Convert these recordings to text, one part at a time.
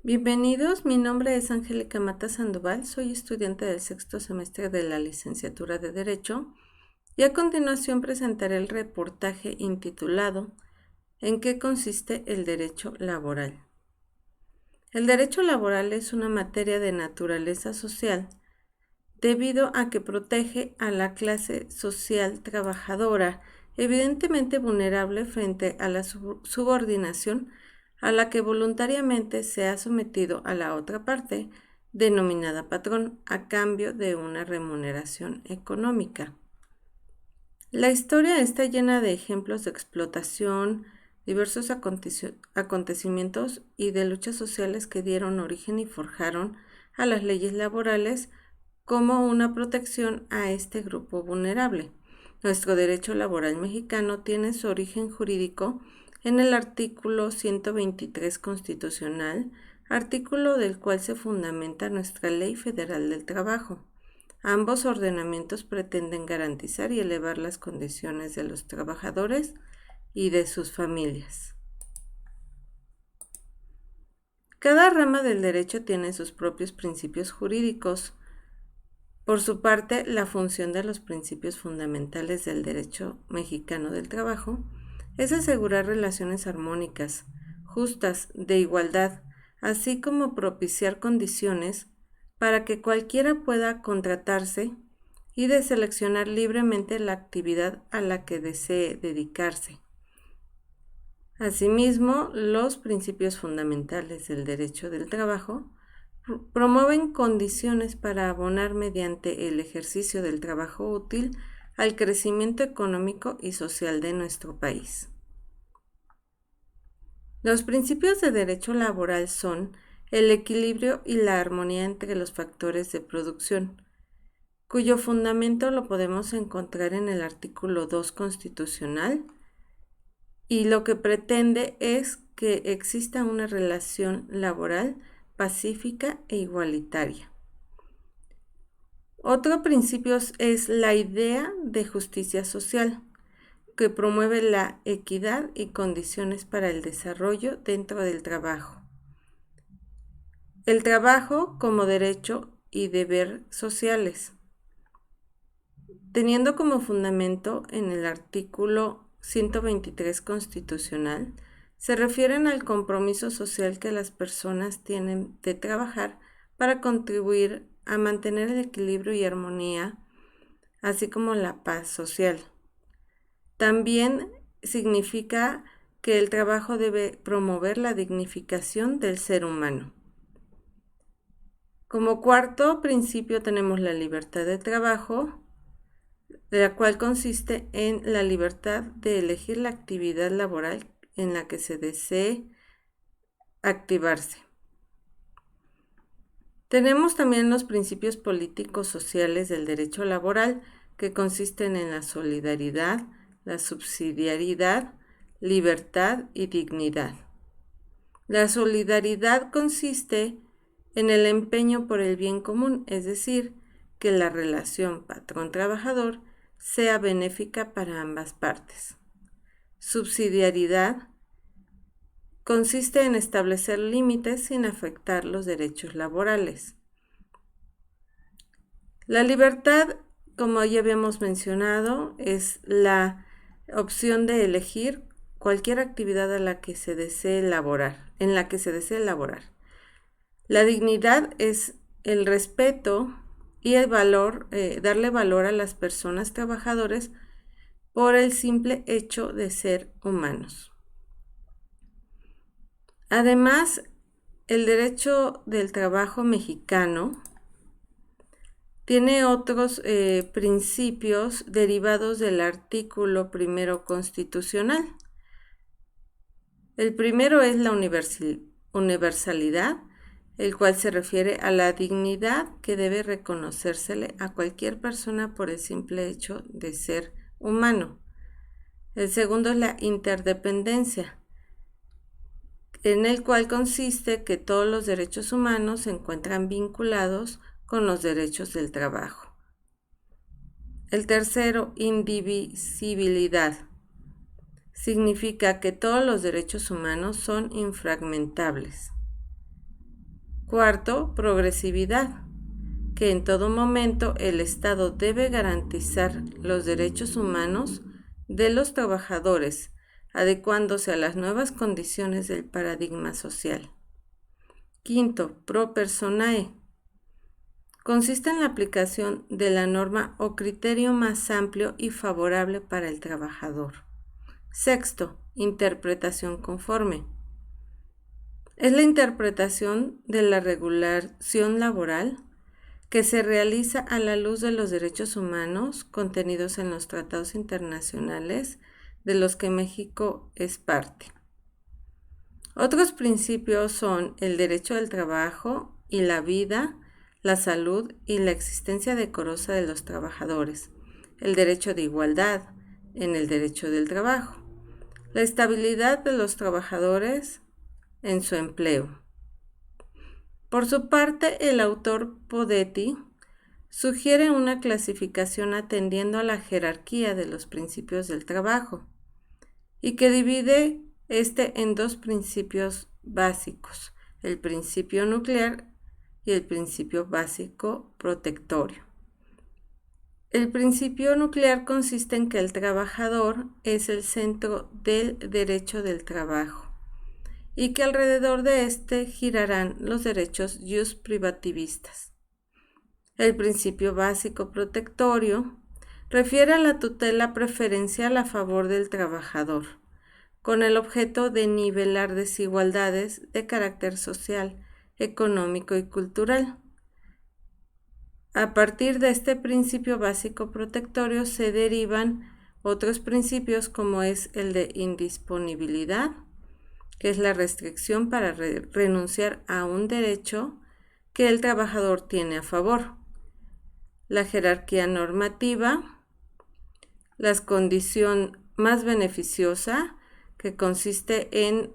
Bienvenidos, mi nombre es Angélica Mata Sandoval, soy estudiante del sexto semestre de la licenciatura de Derecho y a continuación presentaré el reportaje intitulado ¿En qué consiste el derecho laboral? El derecho laboral es una materia de naturaleza social debido a que protege a la clase social trabajadora, evidentemente vulnerable frente a la subordinación a la que voluntariamente se ha sometido a la otra parte, denominada patrón, a cambio de una remuneración económica. La historia está llena de ejemplos de explotación, diversos acontecimientos y de luchas sociales que dieron origen y forjaron a las leyes laborales como una protección a este grupo vulnerable. Nuestro derecho laboral mexicano tiene su origen jurídico en el artículo 123 constitucional, artículo del cual se fundamenta nuestra Ley Federal del Trabajo. Ambos ordenamientos pretenden garantizar y elevar las condiciones de los trabajadores y de sus familias. Cada rama del derecho tiene sus propios principios jurídicos. Por su parte, la función de los principios fundamentales del derecho mexicano del trabajo es asegurar relaciones armónicas, justas, de igualdad, así como propiciar condiciones para que cualquiera pueda contratarse y de seleccionar libremente la actividad a la que desee dedicarse. Asimismo, los principios fundamentales del derecho del trabajo promueven condiciones para abonar mediante el ejercicio del trabajo útil al crecimiento económico y social de nuestro país. Los principios de derecho laboral son el equilibrio y la armonía entre los factores de producción, cuyo fundamento lo podemos encontrar en el artículo 2 constitucional, y lo que pretende es que exista una relación laboral pacífica e igualitaria. Otro principio es la idea de justicia social, que promueve la equidad y condiciones para el desarrollo dentro del trabajo. El trabajo como derecho y deber sociales, teniendo como fundamento en el artículo 123 constitucional, se refieren al compromiso social que las personas tienen de trabajar para contribuir a mantener el equilibrio y armonía, así como la paz social. También significa que el trabajo debe promover la dignificación del ser humano. Como cuarto principio tenemos la libertad de trabajo, de la cual consiste en la libertad de elegir la actividad laboral en la que se desee activarse. Tenemos también los principios políticos sociales del derecho laboral, que consisten en la solidaridad, la subsidiariedad, libertad y dignidad. La solidaridad consiste en el empeño por el bien común, es decir, que la relación patrón-trabajador sea benéfica para ambas partes. Subsidiariedad consiste en establecer límites sin afectar los derechos laborales. La libertad, como ya habíamos mencionado, es la opción de elegir cualquier actividad en la que se desee elaborar. La dignidad es el respeto y el valor, darle valor a las personas trabajadoras por el simple hecho de ser humanos. Además, el derecho del trabajo mexicano tiene otros principios derivados del artículo 1 constitucional. El primero es la universalidad, el cual se refiere a la dignidad que debe reconocérsele a cualquier persona por el simple hecho de ser humano. El segundo es la interdependencia, en el cual consiste que todos los derechos humanos se encuentran vinculados con los derechos del trabajo. El tercero, indivisibilidad. Significa que todos los derechos humanos son infragmentables. Cuarto, progresividad, que en todo momento el Estado debe garantizar los derechos humanos de los trabajadores, adecuándose a las nuevas condiciones del paradigma social. Quinto, pro personae. Consiste en la aplicación de la norma o criterio más amplio y favorable para el trabajador. Sexto, interpretación conforme. Es la interpretación de la regulación laboral que se realiza a la luz de los derechos humanos contenidos en los tratados internacionales de los que México es parte. Otros principios son el derecho al trabajo y la vida, la salud y la existencia decorosa de los trabajadores, el derecho de igualdad en el derecho del trabajo, la estabilidad de los trabajadores en su empleo. Por su parte, el autor Podetti sugiere una clasificación atendiendo a la jerarquía de los principios del trabajo y que divide en dos principios básicos, el principio nuclear y el principio básico protectorio. El principio nuclear consiste en que el trabajador es el centro del derecho del trabajo y que alrededor de este girarán los derechos iusprivativistas. El principio básico protectorio refiere a la tutela preferencial a favor del trabajador, con el objeto de nivelar desigualdades de carácter social, económico y cultural. A partir de este principio básico protectorio se derivan otros principios como es el de indisponibilidad, que es la restricción para renunciar a un derecho que el trabajador tiene a favor, la jerarquía normativa, la condición más beneficiosa, que consiste en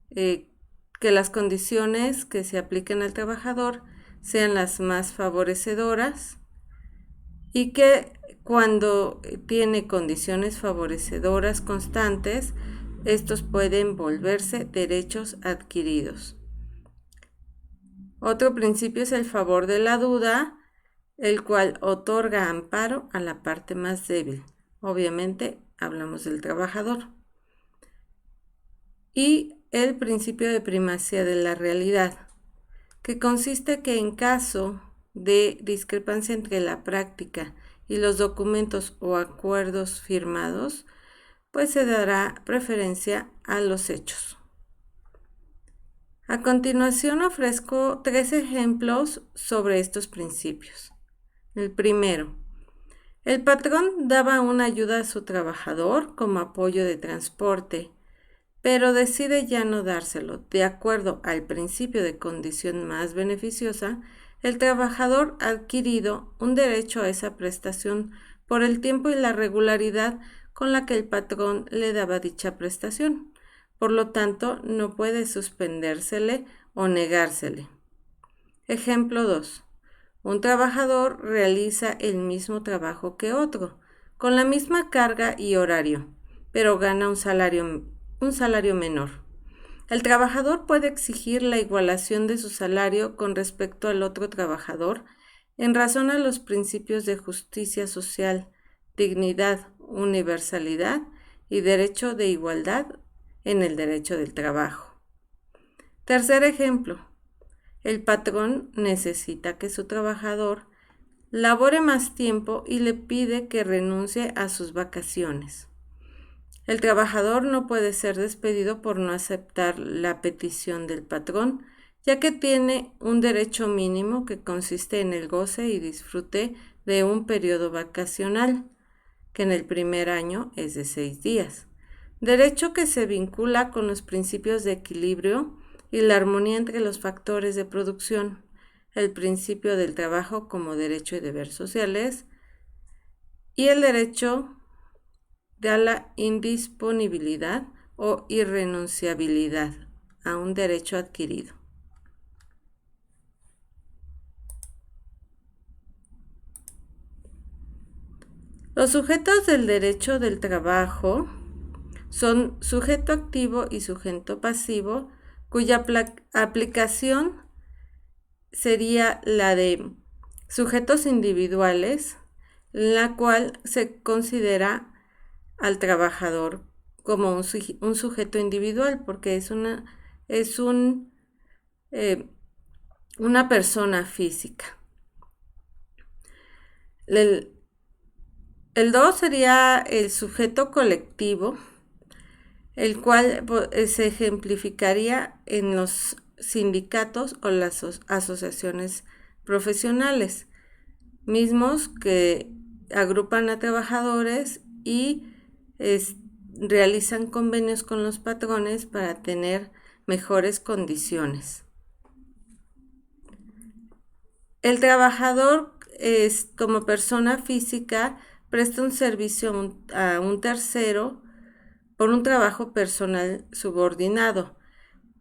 que las condiciones que se apliquen al trabajador sean las más favorecedoras y que cuando tiene condiciones favorecedoras constantes, estos pueden volverse derechos adquiridos. Otro principio es el favor de la duda, el cual otorga amparo a la parte más débil. Obviamente hablamos del trabajador. Y el principio de primacía de la realidad, que consiste que en caso de discrepancia entre la práctica y los documentos o acuerdos firmados, pues se dará preferencia a los hechos. A continuación ofrezco 3 ejemplos sobre estos principios. El primero, el patrón daba una ayuda a su trabajador como apoyo de transporte, pero decide ya no dárselo. De acuerdo al principio de condición más beneficiosa, el trabajador ha adquirido un derecho a esa prestación por el tiempo y la regularidad con la que el patrón le daba dicha prestación. Por lo tanto, no puede suspendérsele o negársele. Ejemplo 2. Un trabajador realiza el mismo trabajo que otro, con la misma carga y horario, pero gana un salario menor. El trabajador puede exigir la igualación de su salario con respecto al otro trabajador en razón a los principios de justicia social, dignidad, universalidad y derecho de igualdad en el derecho del trabajo. Tercer ejemplo. El patrón necesita que su trabajador labore más tiempo y le pide que renuncie a sus vacaciones. El trabajador no puede ser despedido por no aceptar la petición del patrón, ya que tiene un derecho mínimo que consiste en el goce y disfrute de un periodo vacacional, que en el primer año es de 6 días. Derecho que se vincula con los principios de equilibrio y la armonía entre los factores de producción, el principio del trabajo como derecho y deber sociales, y el derecho de la indisponibilidad o irrenunciabilidad a un derecho adquirido. Los sujetos del derecho del trabajo son sujeto activo y sujeto pasivo, cuya aplicación sería la de sujetos individuales, en la cual se considera al trabajador como un sujeto individual, porque es una persona física. El 2 sería el sujeto colectivo, el cual se ejemplificaría en los sindicatos o las asociaciones profesionales, mismos que agrupan a trabajadores y realizan convenios con los patrones para tener mejores condiciones. El trabajador como persona física presta un servicio a un tercero por un trabajo personal subordinado.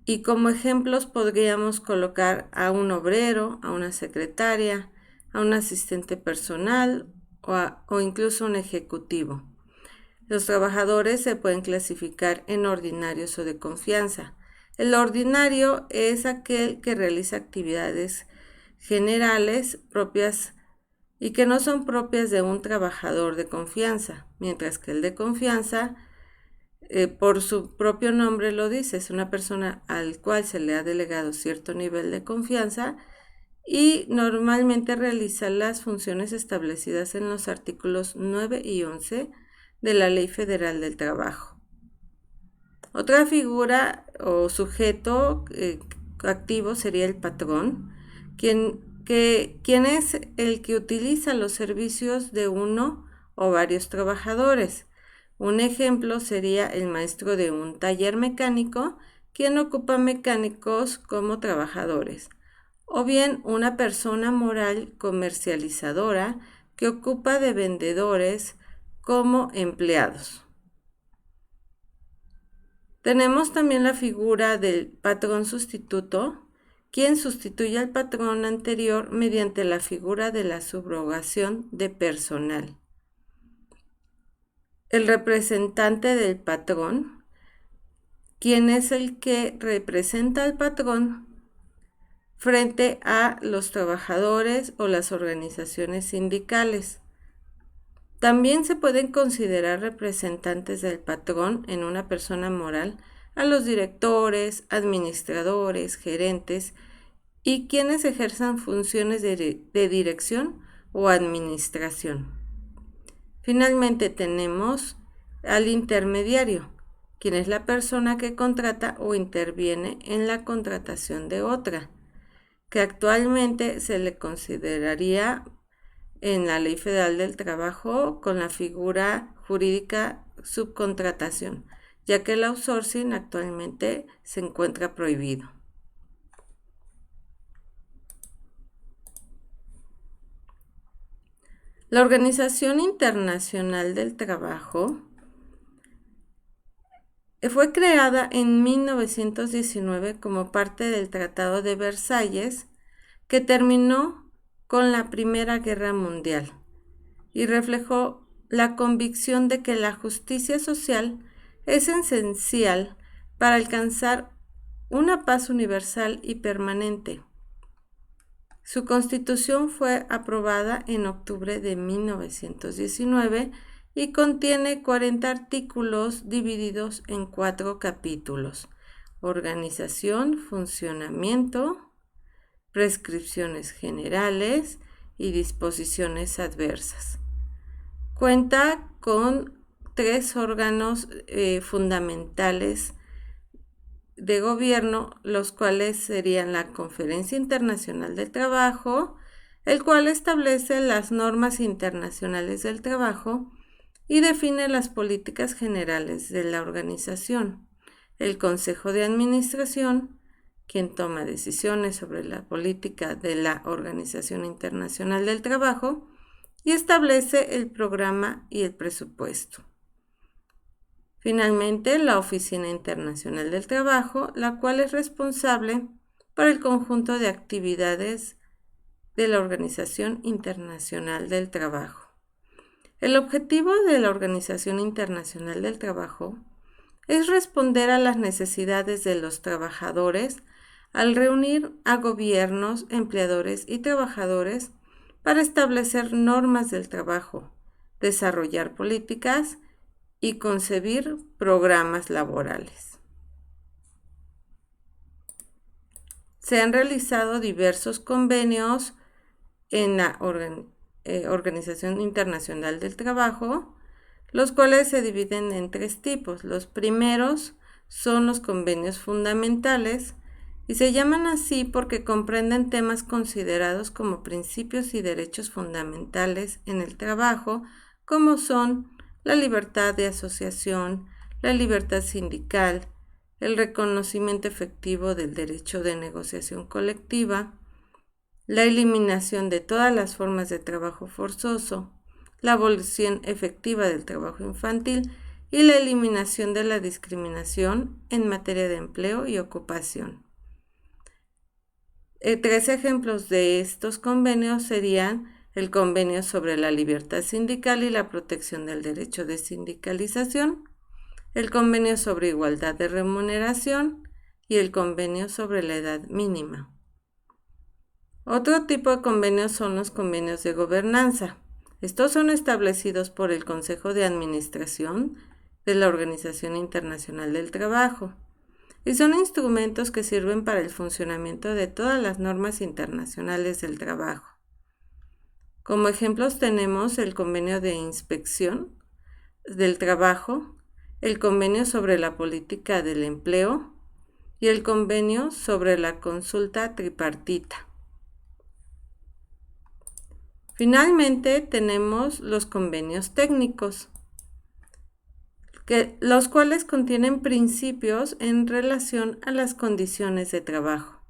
Y como ejemplos podríamos colocar a un obrero, a una secretaria, a un asistente personal o incluso un ejecutivo. Los trabajadores se pueden clasificar en ordinarios o de confianza. El ordinario es aquel que realiza actividades generales propias y que no son propias de un trabajador de confianza, mientras que el de confianza, por su propio nombre lo dice, es una persona al cual se le ha delegado cierto nivel de confianza y normalmente realiza las funciones establecidas en los artículos 9 y 11 de la Ley Federal del Trabajo. Otra figura o sujeto activo sería el patrón, quien es el que utiliza los servicios de uno o varios trabajadores. Un ejemplo sería el maestro de un taller mecánico, quien ocupa mecánicos como trabajadores, o bien una persona moral comercializadora que ocupa de vendedores como empleados. Tenemos también la figura del patrón sustituto, quien sustituye al patrón anterior mediante la figura de la subrogación de personal. El representante del patrón, quien es el que representa al patrón frente a los trabajadores o las organizaciones sindicales. También se pueden considerar representantes del patrón en una persona moral a los directores, administradores, gerentes y quienes ejerzan funciones de dirección o administración. Finalmente tenemos al intermediario, quien es la persona que contrata o interviene en la contratación de otra, que actualmente se le consideraría en la Ley Federal del Trabajo con la figura jurídica subcontratación, ya que el outsourcing actualmente se encuentra prohibido. La Organización Internacional del Trabajo fue creada en 1919 como parte del Tratado de Versalles, que terminó con la Primera Guerra Mundial y reflejó la convicción de que la justicia social es esencial para alcanzar una paz universal y permanente. Su constitución fue aprobada en octubre de 1919 y contiene 40 artículos divididos en 4 capítulos: organización, funcionamiento, prescripciones generales y disposiciones adversas. Cuenta con 3 órganos fundamentales de gobierno, los cuales serían la Conferencia Internacional del Trabajo, el cual establece las normas internacionales del trabajo y define las políticas generales de la organización; el Consejo de Administración, quien toma decisiones sobre la política de la Organización Internacional del Trabajo y establece el programa y el presupuesto. Finalmente, la Oficina Internacional del Trabajo, la cual es responsable por el conjunto de actividades de la Organización Internacional del Trabajo. El objetivo de la Organización Internacional del Trabajo es responder a las necesidades de los trabajadores al reunir a gobiernos, empleadores y trabajadores para establecer normas del trabajo, desarrollar políticas y concebir programas laborales. Se han realizado diversos convenios en la Organización Internacional del Trabajo, los cuales se dividen en 3 tipos. Los primeros son los convenios fundamentales y se llaman así porque comprenden temas considerados como principios y derechos fundamentales en el trabajo, como son la libertad de asociación, la libertad sindical, el reconocimiento efectivo del derecho de negociación colectiva, la eliminación de todas las formas de trabajo forzoso, la abolición efectiva del trabajo infantil y la eliminación de la discriminación en materia de empleo y ocupación. 3 ejemplos de estos convenios serían el convenio sobre la libertad sindical y la protección del derecho de sindicalización, el convenio sobre igualdad de remuneración y el convenio sobre la edad mínima. Otro tipo de convenios son los convenios de gobernanza. Estos son establecidos por el Consejo de Administración de la Organización Internacional del Trabajo y son instrumentos que sirven para el funcionamiento de todas las normas internacionales del trabajo. Como ejemplos tenemos el convenio de inspección del trabajo, el convenio sobre la política del empleo y el convenio sobre la consulta tripartita. Finalmente tenemos los convenios técnicos, los cuales contienen principios en relación a las condiciones de trabajo.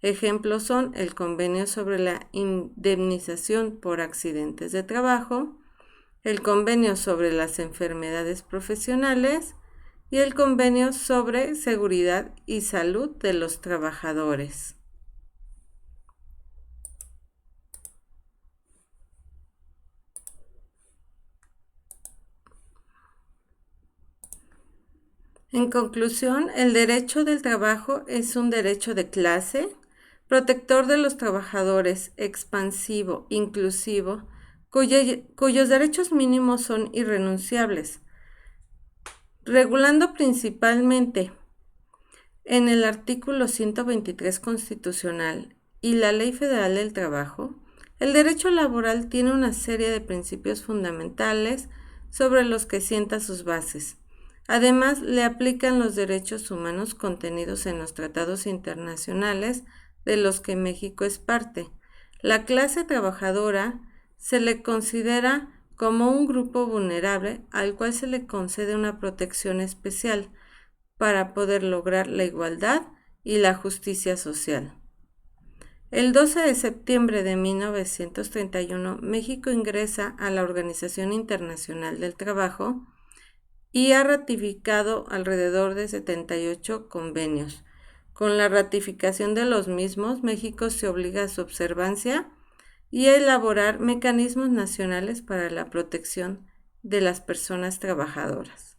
Ejemplos son el convenio sobre la indemnización por accidentes de trabajo, el convenio sobre las enfermedades profesionales y el convenio sobre seguridad y salud de los trabajadores. En conclusión, el derecho del trabajo es un derecho de clase, protector de los trabajadores, expansivo, inclusivo, cuyos derechos mínimos son irrenunciables, regulando principalmente en el artículo 123 constitucional y la Ley Federal del Trabajo. El derecho laboral tiene una serie de principios fundamentales sobre los que sienta sus bases. Además, le aplican los derechos humanos contenidos en los tratados internacionales de los que México es parte. La clase trabajadora se le considera como un grupo vulnerable al cual se le concede una protección especial para poder lograr la igualdad y la justicia social. El 12 de septiembre de 1931, México ingresa a la Organización Internacional del Trabajo y ha ratificado alrededor de 78 convenios. Con la ratificación de los mismos, México se obliga a su observancia y a elaborar mecanismos nacionales para la protección de las personas trabajadoras.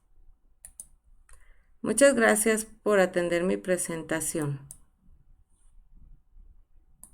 Muchas gracias por atender mi presentación.